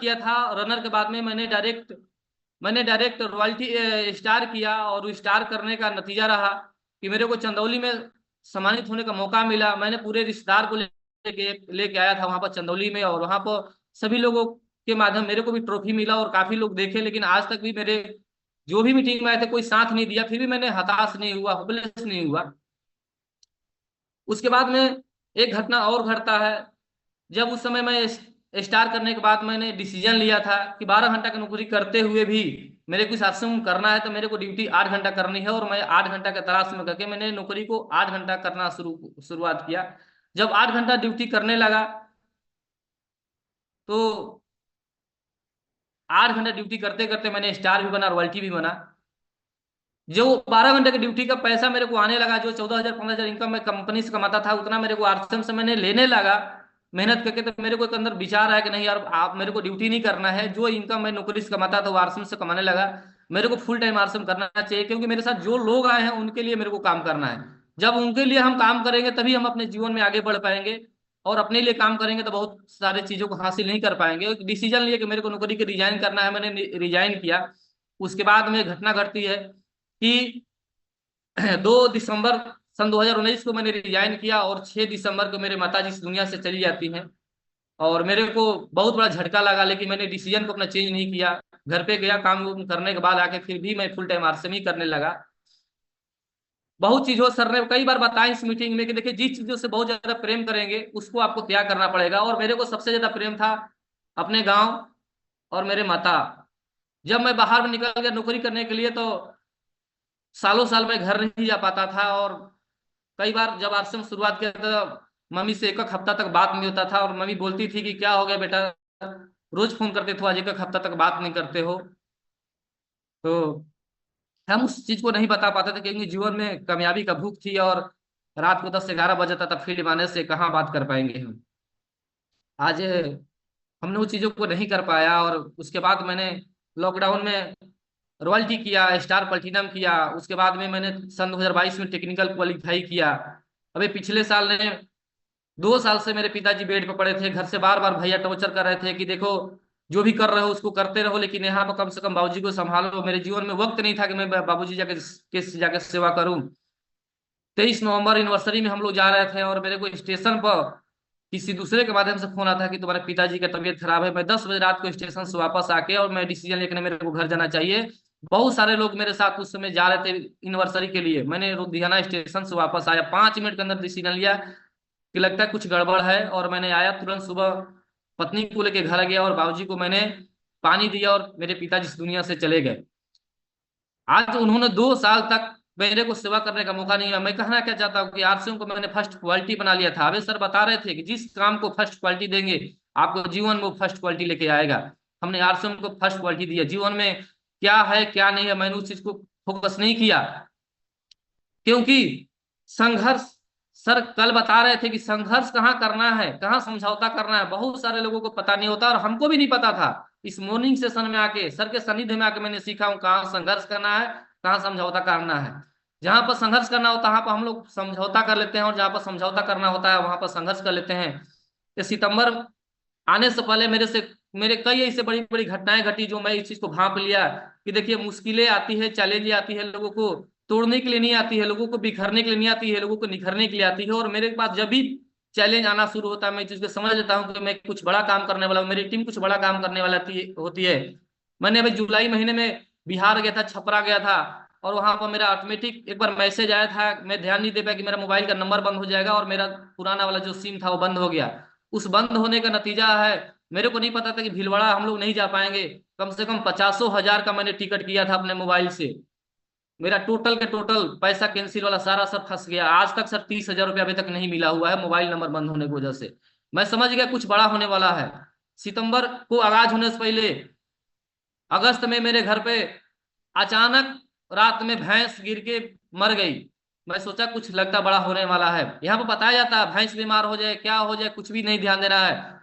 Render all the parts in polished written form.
किया था। रनर के बाद में मैंने डायरेक्ट रॉयल्टी स्टार किया, और स्टार करने का नतीजा रहा कि मेरे को चंदौली में सम्मानित होने का मौका मिला। मैंने पूरे रिश्तेदार को लेके आया था वहां पर चंदौली में, और वहां पर सभी लोगों के माध्यम मेरे को भी ट्रॉफी मिला और काफी लोग देखे। लेकिन आज तक भी मेरे जो भी मीटिंग में आए थे कोई साथ नहीं दिया, फिर भी मैंने हताश नहीं हुआ, होपलेस नहीं हुआ। उसके बाद में एक घटना और घटता है। जब उस समय मैं स्टार करने के बाद मैंने डिसीजन लिया था कि 12 घंटा की नौकरी करते हुए भी मेरे को आश्रम करना है, तो मेरे को ड्यूटी 8 घंटा करनी है। और मैं 8 घंटा के तलाश में करके मैंने नौकरी को 8 घंटा करना शुरुआत किया। जब 8 घंटा ड्यूटी करने लगा तो 8 घंटा ड्यूटी करते करते मैंने स्टार भी बना, रॉयल्टी भी बना। जो 12 घंटे की ड्यूटी का पैसा मेरे को आने लगा, जो 14,000 15,000 इनकम मैं कंपनी से कमाता था, उतना मेरे को आश्रम से मैंने लेने लगा मेहनत करके। तो मेरे को एक अंदर विचार आया कि नहीं यार, आप मेरे को ड्यूटी नहीं करना है। जो इनकम मैं नौकरी से कमाता था वो आश्रम से कमाने लगा। मेरे को फुल टाइम आश्रम करना चाहिए, क्योंकि मेरे साथ जो लोग आए हैं उनके लिए मेरे को काम करना है। जब उनके लिए हम काम करेंगे तभी हम अपने जीवन में आगे बढ़ पाएंगे। और अपने लिए काम करेंगे तो बहुत सारे चीजों को हासिल नहीं कर पाएंगे। एक डिसीजन लिया कि मेरे को नौकरी के रिजाइन करना है, मैंने रिजाइन किया। उसके बाद में घटना घटती है कि 2 दिसंबर सन 2019 को मैंने रिजाइन किया, और 6 दिसंबर को मेरे माता जी इस दुनिया से चली जाती हैं। और मेरे को बहुत बड़ा झटका लगा, लेकिन मैंने डिसीजन को अपना चेंज नहीं किया। घर पे गया, काम वाम करने के बाद आके फिर भी मैं फुल टाइम आर्ट्स में ही करने लगा। बहुत चीजों सर ने कई बार बताया इस मीटिंग में कि देखिए, जिस चीजों से बहुत ज्यादा प्रेम करेंगे उसको आपको त्याग करना पड़ेगा। और मेरे को सबसे ज्यादा प्रेम था अपने गाँव और मेरे माता। जब मैं बाहर में निकल गया नौकरी करने के लिए, तो सालों साल मैं घर नहीं जा पाता था। और कई बार जब आश्रम शुरुआत किया था, मम्मी से एक एक हफ्ता तक बात नहीं होता था, और मम्मी बोलती थी कि क्या हो गया बेटा, रोज फोन करते थे, आज एक एक हफ्ता तक बात नहीं करते हो। तो हम उस चीज को नहीं बता पाते थे, क्योंकि जीवन में कामयाबी का भूख थी। और रात को 10 से 11 बजे तक फील्ड आने से कहाँ बात कर पाएंगे हम। आज हमने उस चीजों को नहीं कर पाया। और उसके बाद मैंने लॉकडाउन में रॉयल्टी किया, स्टार प्लैटिनम किया। उसके बाद में मैंने सन 2022 में टेक्निकल क्वालिफाई किया। अभी पिछले साल ने 2 साल से मेरे पिताजी बेड पर पड़े थे। घर से बार बार भैया टॉर्चर कर रहे थे कि देखो, जो भी कर रहे हो उसको करते रहो, लेकिन यहाँ पर कम से कम बाबूजी को संभालो। मेरे जीवन में वक्त नहीं था कि मैं बाबूजी जाके सेवा करूं। 23 नवंबर एनिवर्सरी में हम लोग जा रहे थे, और मेरे को स्टेशन पर किसी दूसरे के माध्यम से फोन आता है कि तुम्हारे पिताजी का तबीयत खराब है। मैं 10 बजे रात को स्टेशन से वापस आके, और मैं डिसीजन लेकर मेरे को घर जाना चाहिए। बहुत सारे लोग मेरे साथ उस समय जा रहे थे एनिवर्सरी के लिए। मैंने लुधियाना स्टेशन से वापस आया, 5 मिनट के अंदर डिसीजन लिया कि लगता है कुछ गड़बड़ है। और मैंने आया तुरंत सुबह, पत्नी को लेके घर गया, और बाबूजी को मैंने पानी दिया, और मेरे पिताजी इस दुनिया से चले गए। आज उन्होंने 2 साल तक मेरे को सेवा करने का मौका नहीं मिला। मैं कहना क्या चाहता हूँ कि आरसीएम को मैंने फर्स्ट क्वालिटी बना लिया था। अबे सर बता रहे थे कि जिस काम को फर्स्ट क्वालिटी देंगे आपको जीवन में फर्स्ट क्वालिटी लेके आएगा। हमने आरसीएम को फर्स्ट क्वालिटी दिया। जीवन में क्या है क्या नहीं है मैंने उस चीज को फोकस नहीं किया, क्योंकि संघर्ष, सर कल बता रहे थे कि संघर्ष कहाँ करना है, कहाँ समझौता करना है, बहुत सारे लोगों को पता नहीं होता, और हमको भी नहीं पता था। इस मॉर्निंग सेशन में आके, सर के सानिध्य में आके मैंने सीखा हूँ कहाँ संघर्ष करना है, कहाँ समझौता करना है। जहां पर संघर्ष करना होता है वहां पर हम लोग समझौता कर लेते हैं, और जहां पर समझौता करना होता है वहां पर संघर्ष कर लेते हैं। ये सितंबर आने से पहले मेरे कई ऐसे बड़ी बड़ी घटनाएं घटी, जो मैं इस चीज को भांप लिया कि देखिए, मुश्किलें आती है, चैलेंज आती है, लोगों को तोड़ने के लिए नहीं आती है, लोगों को बिखरने के लिए नहीं आती है, लोगों को निखरने के लिए आती है। और मेरे पास जब भी चैलेंज आना शुरू होता है, मैं इस चीज को समझ लेता हूँ कि मैं कुछ बड़ा काम करने वाला हूँ, मेरी टीम कुछ बड़ा काम करने वाला होती है। मैंने अभी जुलाई महीने में बिहार गया था, छपरा गया था, और वहां पर मेरा ऑटोमेटिक एक बार मैसेज आया था। मैं ध्यान नहीं दे पाया कि मेरा मोबाइल का नंबर बंद हो जाएगा, और मेरा पुराना वाला जो सिम था वो बंद हो गया। उस बंद होने का नतीजा है, मेरे को नहीं पता था कि भीलवाड़ा हम लोग नहीं जा पाएंगे। कम से कम 50,000 का मैंने टिकट किया था अपने मोबाइल से। मेरा टोटल के टोटल पैसा कैंसिल वाला सारा सब फंस गया। आज तक सर 30,000 रुपया अभी तक नहीं मिला हुआ है, मोबाइल नंबर बंद होने की वजह से। मैं समझ गया कुछ बड़ा होने वाला है। सितंबर को आगाज होने से पहले अगस्त में मेरे घर पे अचानक रात में भैंस गिर के मर गई। मैं सोचा कुछ लगता बड़ा होने वाला है। यहाँ पे बताया जाता है भैंस बीमार हो जाए क्या हो जाए कुछ भी नहीं ध्यान देना है।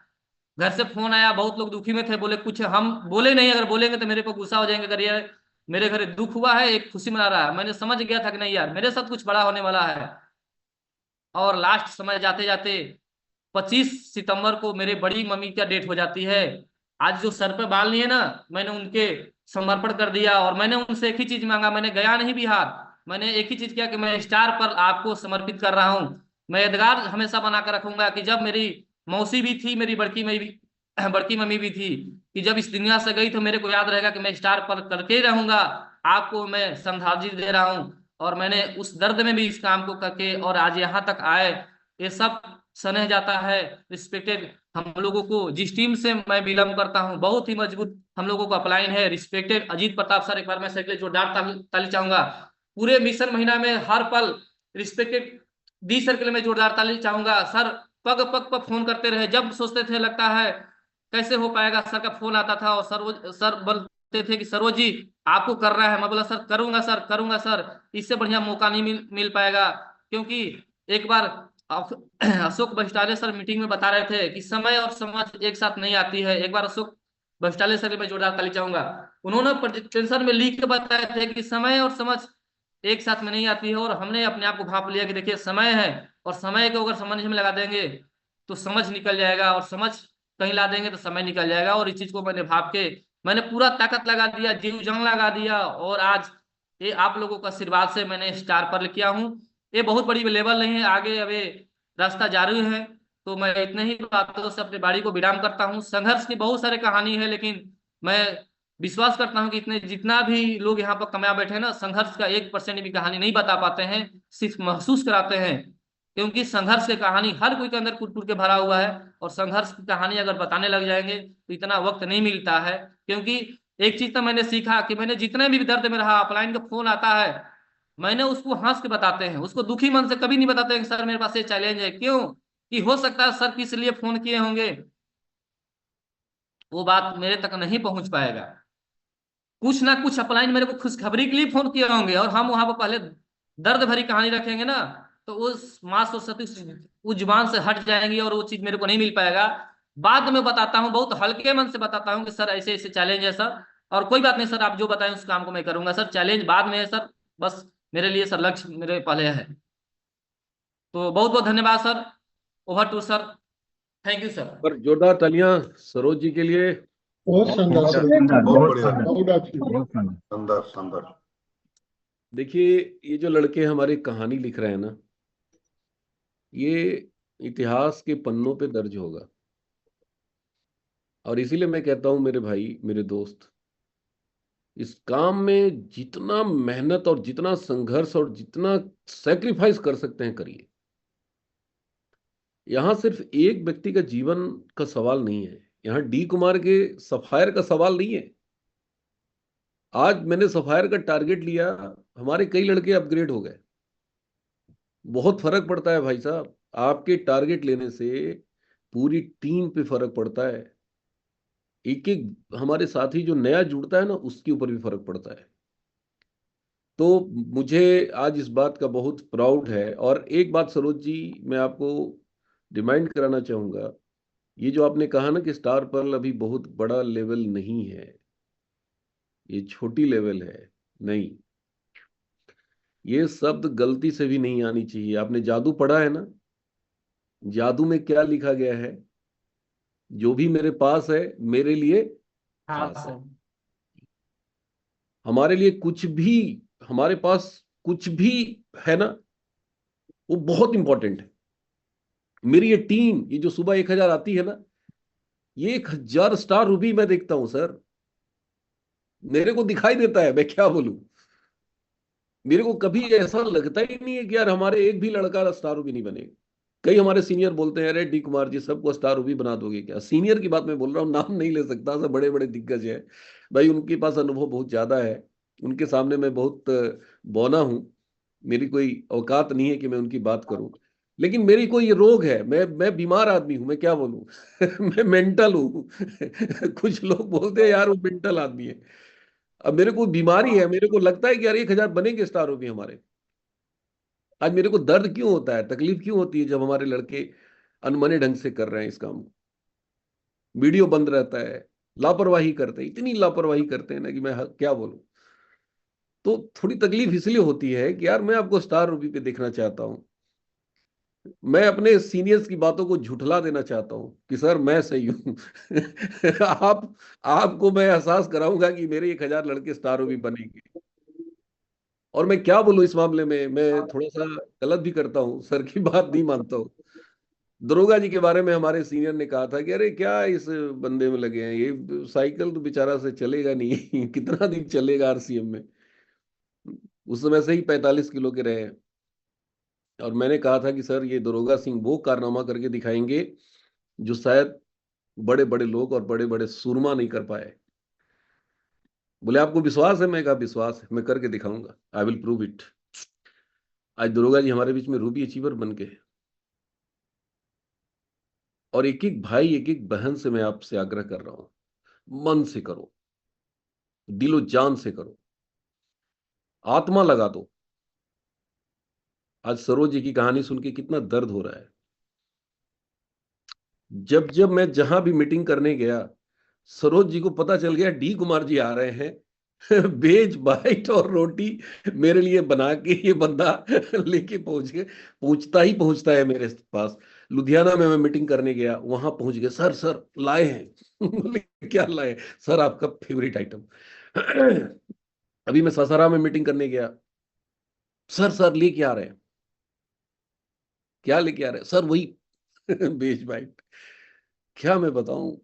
घर से फोन आया, बहुत लोग दुखी में थे, बोले कुछ हम बोले नहीं, अगर बोलेंगे तो मेरे पे गुस्सा हो जाएंगे, अगर ये मेरे घर दुख हुआ है एक खुशी मना रहा है। मैंने समझ गया था कि नहीं यार, मेरे साथ कुछ बड़ा होने वाला है। और लास्ट समय जाते जाते 25 सितंबर को मेरे बड़ी मम्मी का डेट हो जाती है। आज जो सर पे बाल नहीं है ना, मैंने उनके समर्पण कर दिया। और मैंने उनसे एक ही चीज मांगा, मैंने गया नहीं बिहार, मैंने एक ही चीज किया कि मैं स्टार पर आपको समर्पित कर रहा हूँ। मैं यादगार हमेशा बना कर रखूंगा कि जब मेरी मौसी भी थी, मेरी बड़की मम्मी भी बड़की मम्मी भी थी, कि जब इस दुनिया से गई तो मेरे को याद रहेगा कि मैं स्टार पर करके ही रहूंगा। आपको मैं श्रद्धांजलि दे रहा हूँ। और मैंने उस दर्द में भी इस काम को करके और आज यहाँ तक आए, ये सब सने जाता है। रिस्पेक्टेड हम लोगों को, जिस टीम से मैं बिलोंग करता हूँ, बहुत ही मजबूत हम लोगों का अपलाइन है। रिस्पेक्टेड अजीत प्रताप सर, एक बार मैं सर के लिए जोरदार ताली चाहूंगा। पूरे मिशन महीना में हर पल रिस्पेक्टेड डी सर के लिए मैं जोरदार ताली चाहूंगा। सर पग पग पर फोन करते रहे, जब सोचते थे लगता है कैसे हो पाएगा, सर का फोन आता था और सर बोलते थे कि सरोज जी आपको करना है। मैं बोला सर करूंगा सर, करूंगा सर, इससे बढ़िया मौका नहीं मिल पाएगा। क्योंकि एक बार अशोक बस्टाले सर मीटिंग में बता रहे थे कि समय और समझ एक साथ नहीं आती है। एक बार अशोक बस्टाले सर मैं जोरदार ताली चाहूंगा। उन्होंने प्रेजेंटेशन में लिख के बताए थे कि समय और समझ एक साथ में नहीं आती है। और हमने अपने आप को भाप लिया कि देखिए समय है, और समय को अगर समझ में लगा देंगे तो समझ निकल जाएगा, और समझ कहीं ला देंगे तो समय निकल जाएगा। और इस चीज को मैंने भाप के मैंने पूरा ताकत लगा दिया, जीव जंग लगा दिया। और आज ये आप लोगों का आशीर्वाद से मैंने स्टार पर किया हूँ। ये बहुत बड़ी लेवल नहीं है, आगे अभी रास्ता जारी है। तो मैं इतने ही बातों से अपनी बाड़ी को विराम करता हूँ। संघर्ष की बहुत सारी कहानी है, लेकिन मैं विश्वास करता हूँ कि इतने जितना भी लोग यहाँ पर कमाया बैठे हैं ना, संघर्ष का 1% भी कहानी नहीं बता पाते हैं, सिर्फ महसूस कराते हैं। क्योंकि संघर्ष की कहानी हर कोई के अंदर कुट कुट के भरा हुआ है। और संघर्ष की कहानी अगर बताने लग जाएंगे तो इतना वक्त नहीं मिलता है। क्योंकि एक चीज तो मैंने सीखा कि मैंने जितने भी दर्द में रहा, अपलाइन का फोन आता है, मैंने उसको हंस के बताते हैं, उसको दुखी मन से कभी नहीं बताते हैं कि सर मेरे पास ये चैलेंज है। क्यों? कि हो सकता है सर किस लिए फोन किए होंगे, वो बात मेरे तक नहीं पहुंच पाएगा। कुछ ना कुछ अपलाइन मेरे को खुशखबरी के लिए फोन किए होंगे, और हम वहां पर पहले दर्द भरी कहानी रखेंगे ना, तो उस माँ सरस्वती उस जुबान से हट जाएंगी और वो चीज मेरे को नहीं मिल पाएगा। बाद में बताता हूँ, बहुत हल्के मन से बताता हूँ कि सर ऐसे ऐसे चैलेंज है सर, और कोई बात नहीं सर, आप जो बताएं उस काम को मैं करूंगा सर, चैलेंज बाद में है सर, बस मेरे लिए सर लक्ष्य मेरे पहले है। तो बहुत बहुत धन्यवाद sir. Over to sir. Thank you sir. पर जोरदार तालियां सरोज जी के लिए। बहुत शानदार बहुत सर, शानदार, बहुत बहुत बढ़िया, बहुत अच्छी। बहुत शानदार। शानदार शानदार। देखिए, ये जो लड़के हमारी कहानी लिख रहे हैं ना, ये इतिहास के पन्नों पे दर्ज होगा। और इसीलिए मैं कहता हूं मेरे भाई, मेरे दोस्त, इस काम में जितना मेहनत और जितना संघर्ष और जितना सेक्रीफाइस कर सकते हैं करिए। यहाँ सिर्फ एक व्यक्ति का जीवन का सवाल नहीं है, यहाँ डी कुमार के सफायर का सवाल नहीं है। आज मैंने सफायर का टारगेट लिया, हमारे कई लड़के अपग्रेड हो गए। बहुत फर्क पड़ता है भाई साहब, आपके टारगेट लेने से पूरी टीम पे फर्क पड़ता है। एक एक हमारे साथी जो नया जुड़ता है ना, उसके ऊपर भी फर्क पड़ता है। तो मुझे आज इस बात का बहुत प्राउड है। और एक बात सरोज जी, मैं आपको रिमाइंड कराना चाहूंगा, ये जो आपने कहा ना कि स्टार पर्ल अभी बहुत बड़ा लेवल नहीं है, ये छोटी लेवल है। नहीं, ये शब्द गलती से भी नहीं आनी चाहिए। आपने जादू पढ़ा है ना, जादू में क्या लिखा गया है? जो भी मेरे पास है मेरे लिए हाँ खास है। सर। हमारे लिए कुछ भी, हमारे पास कुछ भी है ना, वो बहुत इंपॉर्टेंट है। मेरी ये टीम, ये जो सुबह 1000 आती है ना, ये 1000 स्टार रूबी मैं देखता हूं सर। मेरे को दिखाई देता है, मैं क्या बोलूं। मेरे को कभी ऐसा लगता ही नहीं है कि यार हमारे एक भी लड़का स्टार रूबी नहीं बनेगा। कई हमारे सीनियर बोलते हैं, अरे डी कुमार जी सबको स्टार रूबी बना दोगे क्या? सीनियर की बात मैं बोल रहा हूँ, नाम नहीं ले सकता, सब बड़े बड़े दिग्गज हैं भाई, उनके पास अनुभव बहुत ज्यादा है। उनके सामने मैं बहुत बौना हूं, मेरी कोई औकात नहीं है कि मैं उनकी बात करूं। लेकिन मेरी कोई ये रोग है, मैं बीमार आदमी हूं, मैं क्या बोलूं मैं मेंटल हूं कुछ लोग बोलते हैं यार वो मेंटल आदमी है। अब मेरे को बीमारी है, मेरे को लगता है कि यार 1000 बनेंगे स्टार भी हमारे। आज मेरे को दर्द क्यों होता है, तकलीफ क्यों होती है जब हमारे लड़के अनमने ढंग से कर रहे हैं इस काम को। वीडियो बंद रहता है, लापरवाही करते हैं, इतनी लापरवाही करते हैं ना कि मैं क्या बोलूं। तो थोड़ी तकलीफ इसलिए होती है कि यार मैं आपको स्टार रूपी पे देखना चाहता हूं। मैं अपने सीनियर्स की बातों को झुठला देना चाहता हूं कि सर मैं सही हूं। आप आपको मैं एहसास कराऊंगा कि मेरे 1,000 लड़के स्टार भी बनेंगे। और मैं क्या बोलूं इस मामले में, मैं थोड़ा सा गलत भी करता हूँ, सर की बात नहीं मानता हूँ। दरोगा जी के बारे में हमारे सीनियर ने कहा था कि अरे क्या इस बंदे में लगे हैं, ये साइकिल तो बेचारा से चलेगा नहीं। कितना दिन चलेगा आरसीएम में। उस समय से ही 45 किलो के रहे हैं। और मैंने कहा था कि सर ये दरोगा सिंह वो कारनामा करके दिखाएंगे जो शायद बड़े बड़े लोग और बड़े बड़े सूरमा नहीं कर पाए। बोले आपको विश्वास है? मैं कहा विश्वास है, मैं करके दिखाऊंगा, आई विल प्रूव इट। आज दरोगा जी हमारे बीच में रूबी अचीवर बन के हैं। और एक एक भाई एक एक बहन से मैं आपसे आग्रह कर रहा हूं, मन से करो, दिलो जान से करो, आत्मा लगा दो। आज सरोज जी की कहानी सुन के कितना दर्द हो रहा है। जब जब मैं जहां भी मीटिंग करने गया, सरोज जी को पता चल गया डी कुमार जी आ रहे हैं। वेज बाइट और रोटी मेरे लिए बना के ये बंदा लेके पहुंच गए। पहुंचता है मेरे पास। लुधियाना में मैं मीटिंग करने गया, वहां पहुंच गए, सर सर लाए हैं। बोले क्या लाए? सर आपका फेवरेट आइटम। अभी मैं सासाराम में मीटिंग करने गया, सर सर लेके आ रहे हैं। क्या लेके आ रहे हैं? सर वही। Veg bite. क्या मैं बताऊं,